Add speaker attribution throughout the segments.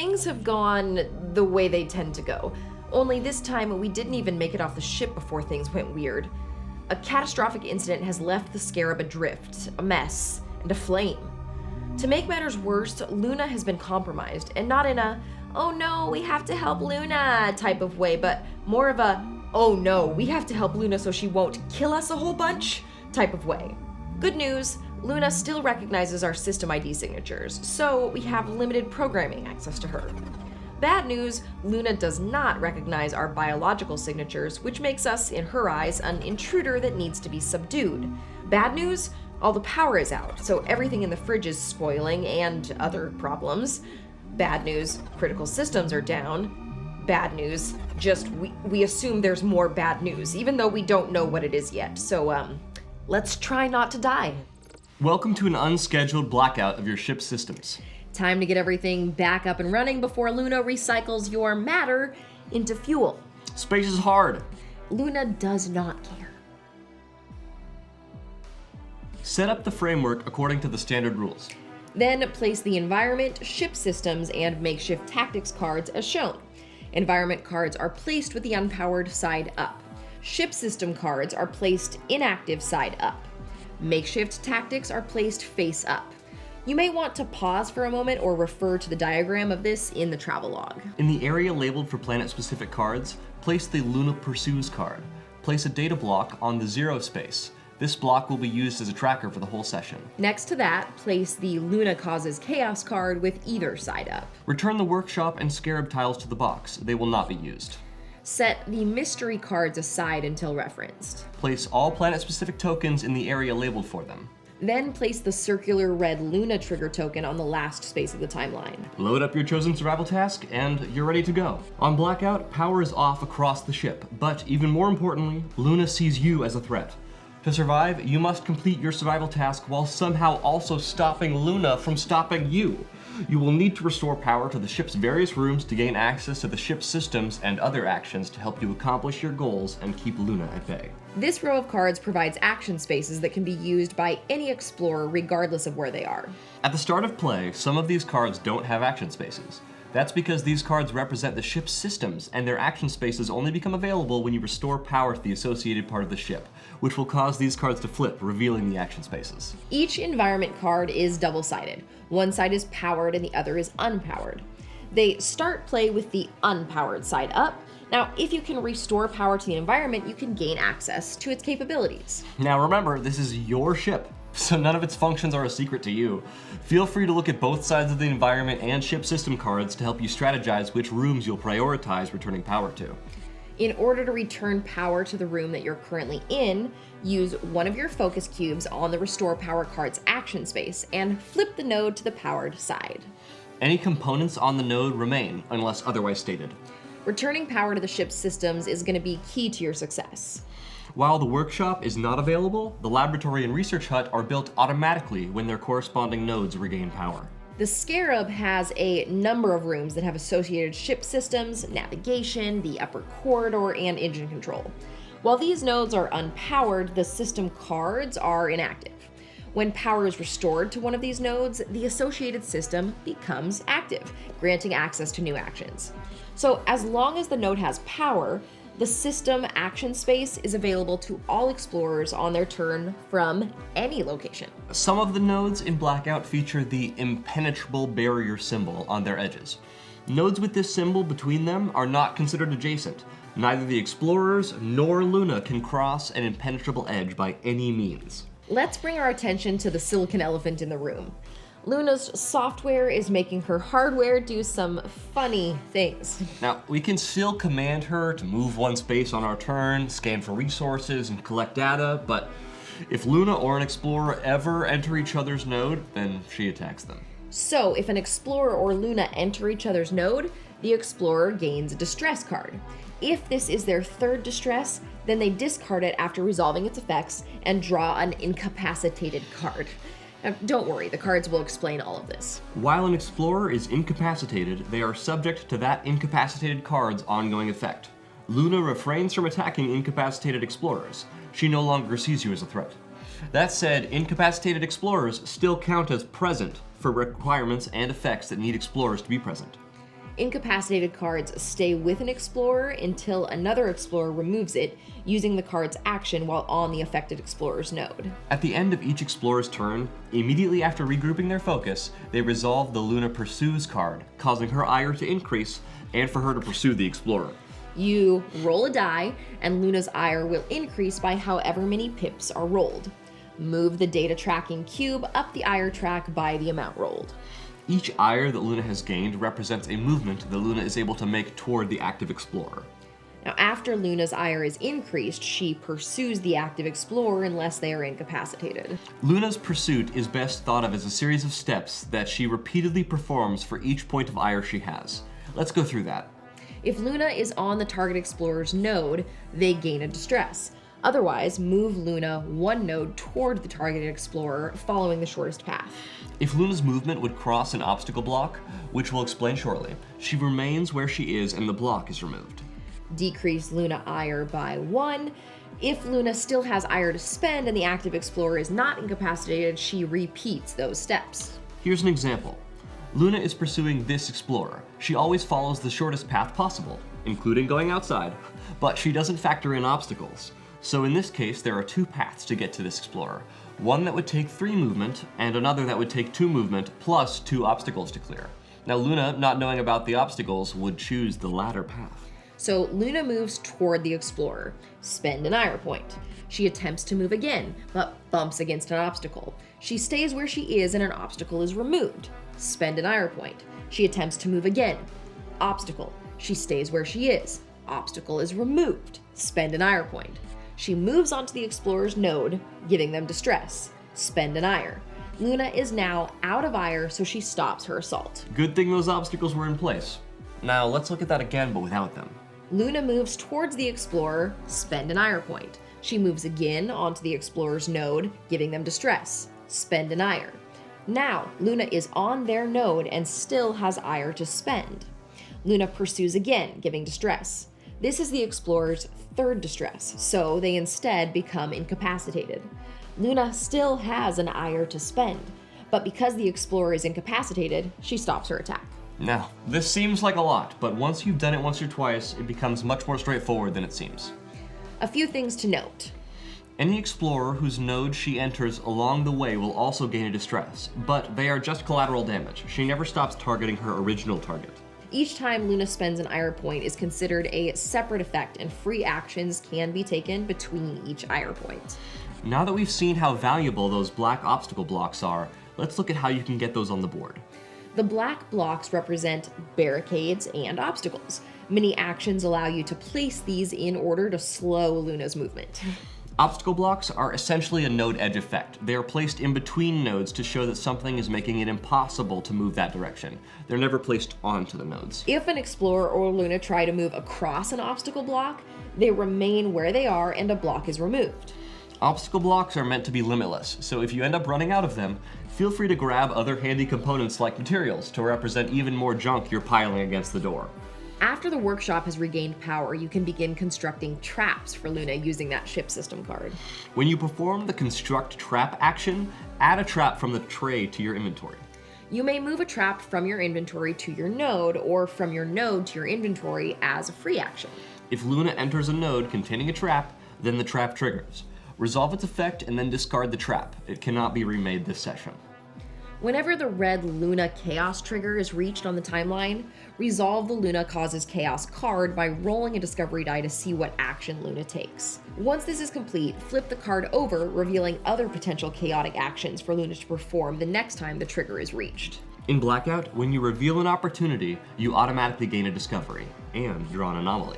Speaker 1: things have gone the way they tend to go. Only this time, we didn't even make it off the ship before things went weird. A catastrophic incident has left the Scarab adrift, a mess, and aflame. To make matters worse, Luna has been compromised, and not in a, oh no, we have to help Luna type of way, but more of a, oh no, we have to help Luna so she won't kill us a whole bunch type of way. Good news, Luna still recognizes our system ID signatures, so we have limited programming access to her. Bad news, Luna does not recognize our biological signatures, which makes us, in her eyes, an intruder that needs to be subdued. Bad news, all the power is out, so everything in the fridge is spoiling and other problems. Bad news, critical systems are down. Bad news, just we assume there's more bad news, even though we don't know what it is yet. So, let's try not to die.
Speaker 2: Welcome to an unscheduled blackout of your ship's systems.
Speaker 1: Time to get everything back up and running before Luna recycles your matter into fuel.
Speaker 2: Space is hard.
Speaker 1: Luna does not care.
Speaker 2: Set up the framework according to the standard rules.
Speaker 1: Then place the environment, ship systems, and makeshift tactics cards as shown. Environment cards are placed with the unpowered side up. Ship system cards are placed inactive side up. Makeshift tactics are placed face up. You may want to pause for a moment or refer to the diagram of this in the travelogue.
Speaker 2: In the area labeled for planet-specific cards, place the Luna Pursues card. Place a data block on the 0 space. This block will be used as a tracker for the whole session.
Speaker 1: Next to that, place the Luna Causes Chaos card with either side up.
Speaker 2: Return the workshop and Scarab tiles to the box. They will not be used.
Speaker 1: Set the mystery cards aside until referenced.
Speaker 2: Place all planet-specific tokens in the area labeled for them.
Speaker 1: Then place the circular red Luna trigger token on the last space of the timeline.
Speaker 2: Load up your chosen survival task, and you're ready to go. On blackout, power is off across the ship, but even more importantly, Luna sees you as a threat. To survive, you must complete your survival task while somehow also stopping Luna from stopping you. You will need to restore power to the ship's various rooms to gain access to the ship's systems and other actions to help you accomplish your goals and keep Luna at bay.
Speaker 1: This row of cards provides action spaces that can be used by any explorer regardless of where they are.
Speaker 2: At the start of play, some of these cards don't have action spaces. That's because these cards represent the ship's systems, and their action spaces only become available when you restore power to the associated part of the ship, which will cause these cards to flip, revealing the action spaces.
Speaker 1: Each environment card is double-sided. One side is powered and the other is unpowered. They start play with the unpowered side up. Now, if you can restore power to the environment, you can gain access to its capabilities.
Speaker 2: Now remember, this is your ship, so none of its functions are a secret to you. Feel free to look at both sides of the environment and ship system cards to help you strategize which rooms you'll prioritize returning power to.
Speaker 1: In order to return power to the room that you're currently in, use one of your focus cubes on the Restore Power card's action space and flip the node to the powered side.
Speaker 2: Any components on the node remain, unless otherwise stated.
Speaker 1: Returning power to the ship's systems is going to be key to your success.
Speaker 2: While the workshop is not available, the laboratory and research hut are built automatically when their corresponding nodes regain power.
Speaker 1: The Scarab has a number of rooms that have associated ship systems, navigation, the upper corridor, and engine control. While these nodes are unpowered, the system cards are inactive. When power is restored to one of these nodes, the associated system becomes active, granting access to new actions. So as long as the node has power, the system action space is available to all explorers on their turn from any location.
Speaker 2: Some of the nodes in Blackout feature the impenetrable barrier symbol on their edges. Nodes with this symbol between them are not considered adjacent. Neither the explorers nor Luna can cross an impenetrable edge by any means.
Speaker 1: Let's bring our attention to the silicon elephant in the room. Luna's software is making her hardware do some funny things.
Speaker 2: Now, we can still command her to move one space on our turn, scan for resources, and collect data, but if Luna or an explorer ever enter each other's node, then she attacks them.
Speaker 1: So, if an explorer or Luna enter each other's node, the explorer gains a distress card. If this is their third distress, then they discard it after resolving its effects and draw an incapacitated card. Now, don't worry, the cards will explain all of this.
Speaker 2: While an explorer is incapacitated, they are subject to that incapacitated card's ongoing effect. Luna refrains from attacking incapacitated explorers. She no longer sees you as a threat. That said, incapacitated explorers still count as present for requirements and effects that need explorers to be present.
Speaker 1: Incapacitated cards stay with an explorer until another explorer removes it, using the card's action while on the affected explorer's node.
Speaker 2: At the end of each explorer's turn, immediately after regrouping their focus, they resolve the Luna Pursues card, causing her ire to increase and for her to pursue the explorer.
Speaker 1: You roll a die, and Luna's ire will increase by however many pips are rolled. Move the data tracking cube up the ire track by the amount rolled.
Speaker 2: Each ire that Luna has gained represents a movement that Luna is able to make toward the active explorer.
Speaker 1: Now, after Luna's ire is increased, she pursues the active explorer unless they are incapacitated.
Speaker 2: Luna's pursuit is best thought of as a series of steps that she repeatedly performs for each point of ire she has. Let's go through that.
Speaker 1: If Luna is on the target explorer's node, they gain a distress. Otherwise, move Luna one node toward the targeted explorer, following the shortest path.
Speaker 2: If Luna's movement would cross an obstacle block, which we'll explain shortly, she remains where she is and the block is removed.
Speaker 1: Decrease Luna ire by 1. If Luna still has ire to spend and the active explorer is not incapacitated, she repeats those steps.
Speaker 2: Here's an example. Luna is pursuing this explorer. She always follows the shortest path possible, including going outside, but she doesn't factor in obstacles. So in this case, there are two paths to get to this explorer. One that would take 3 movement, and another that would take 2 movement, plus 2 obstacles to clear. Now Luna, not knowing about the obstacles, would choose the latter path.
Speaker 1: So Luna moves toward the explorer. Spend an ire point. She attempts to move again, but bumps against an obstacle. She stays where she is and an obstacle is removed. Spend an ire point. She attempts to move again. Obstacle. She stays where she is. Obstacle is removed. Spend an ire point. She moves onto the explorer's node, giving them distress. Spend an ire. Luna is now out of ire, so she stops her assault.
Speaker 2: Good thing those obstacles were in place. Now let's look at that again, but without them.
Speaker 1: Luna moves towards the explorer, spend an ire point. She moves again onto the explorer's node, giving them distress. Spend an ire. Now, Luna is on their node and still has ire to spend. Luna pursues again, giving distress. This is the explorer's 3rd distress, so they instead become incapacitated. Luna still has an ire to spend, but because the explorer is incapacitated, she stops her attack.
Speaker 2: Now, this seems like a lot, but once you've done it once or twice, it becomes much more straightforward than it seems.
Speaker 1: A few things to note.
Speaker 2: Any explorer whose node she enters along the way will also gain a distress, but they are just collateral damage. She never stops targeting her original target.
Speaker 1: Each time Luna spends an ire point is considered a separate effect, and free actions can be taken between each ire point.
Speaker 2: Now that we've seen how valuable those black obstacle blocks are, let's look at how you can get those on the board.
Speaker 1: The black blocks represent barricades and obstacles. Many actions allow you to place these in order to slow Luna's movement.
Speaker 2: Obstacle blocks are essentially a node edge effect. They are placed in between nodes to show that something is making it impossible to move that direction. They're never placed onto the nodes.
Speaker 1: If an explorer or Luna try to move across an obstacle block, they remain where they are and a block is removed.
Speaker 2: Obstacle blocks are meant to be limitless, so if you end up running out of them, feel free to grab other handy components like materials to represent even more junk you're piling against the door.
Speaker 1: After the workshop has regained power, you can begin constructing traps for Luna using that ship system card.
Speaker 2: When you perform the construct trap action, add a trap from the tray to your inventory.
Speaker 1: You may move a trap from your inventory to your node, or from your node to your inventory as a free action.
Speaker 2: If Luna enters a node containing a trap, then the trap triggers. Resolve its effect and then discard the trap. It cannot be remade this session.
Speaker 1: Whenever the red Luna Chaos trigger is reached on the timeline, resolve the Luna Causes Chaos card by rolling a discovery die to see what action Luna takes. Once this is complete, flip the card over, revealing other potential chaotic actions for Luna to perform the next time the trigger is reached.
Speaker 2: In Blackout, when you reveal an opportunity, you automatically gain a discovery and draw an anomaly.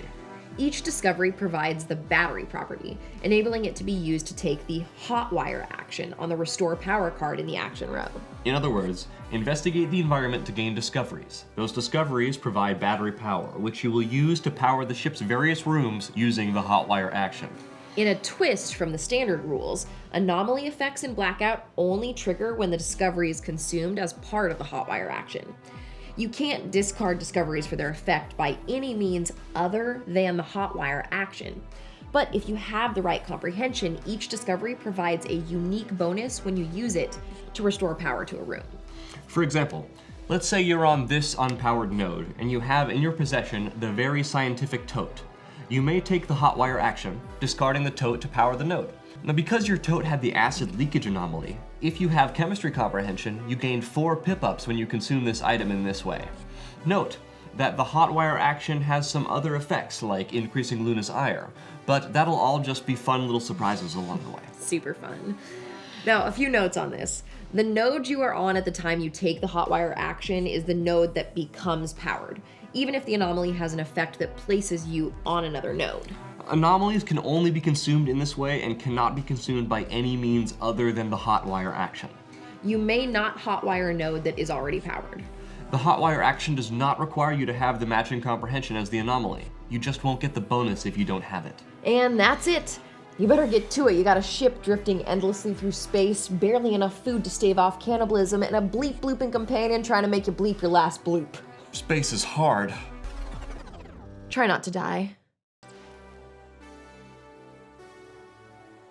Speaker 1: Each discovery provides the battery property, enabling it to be used to take the hotwire action on the Restore Power card in the action row.
Speaker 2: In other words, investigate the environment to gain discoveries. Those discoveries provide battery power, which you will use to power the ship's various rooms using the hotwire action.
Speaker 1: In a twist from the standard rules, anomaly effects in Blackout only trigger when the discovery is consumed as part of the hotwire action. You can't discard discoveries for their effect by any means other than the hotwire action. But if you have the right comprehension, each discovery provides a unique bonus when you use it to restore power to a room.
Speaker 2: For example, Let's say you're on this unpowered node, and you have in your possession the very scientific tote. You may take the hotwire action, discarding the tote to power the node. Now, because your tote had the acid leakage anomaly, if you have chemistry comprehension, you gain 4 pip-ups when you consume this item in this way. Note that the hotwire action has some other effects, like increasing Luna's ire, but that'll all just be fun little surprises along the way.
Speaker 1: Super fun. Now, a few notes on this. The node you are on at the time you take the hotwire action is the node that becomes powered, even if the anomaly has an effect that places you on another node.
Speaker 2: Anomalies can only be consumed in this way and cannot be consumed by any means other than the hotwire action.
Speaker 1: You may not hotwire a node that is already powered.
Speaker 2: The hotwire action does not require you to have the matching comprehension as the anomaly. You just won't get the bonus if you don't have it.
Speaker 1: And that's it. You better get to it. You got a ship drifting endlessly through space, barely enough food to stave off cannibalism, and a bleep blooping companion trying to make you bleep your last bloop.
Speaker 2: Space is hard.
Speaker 1: Try not to die.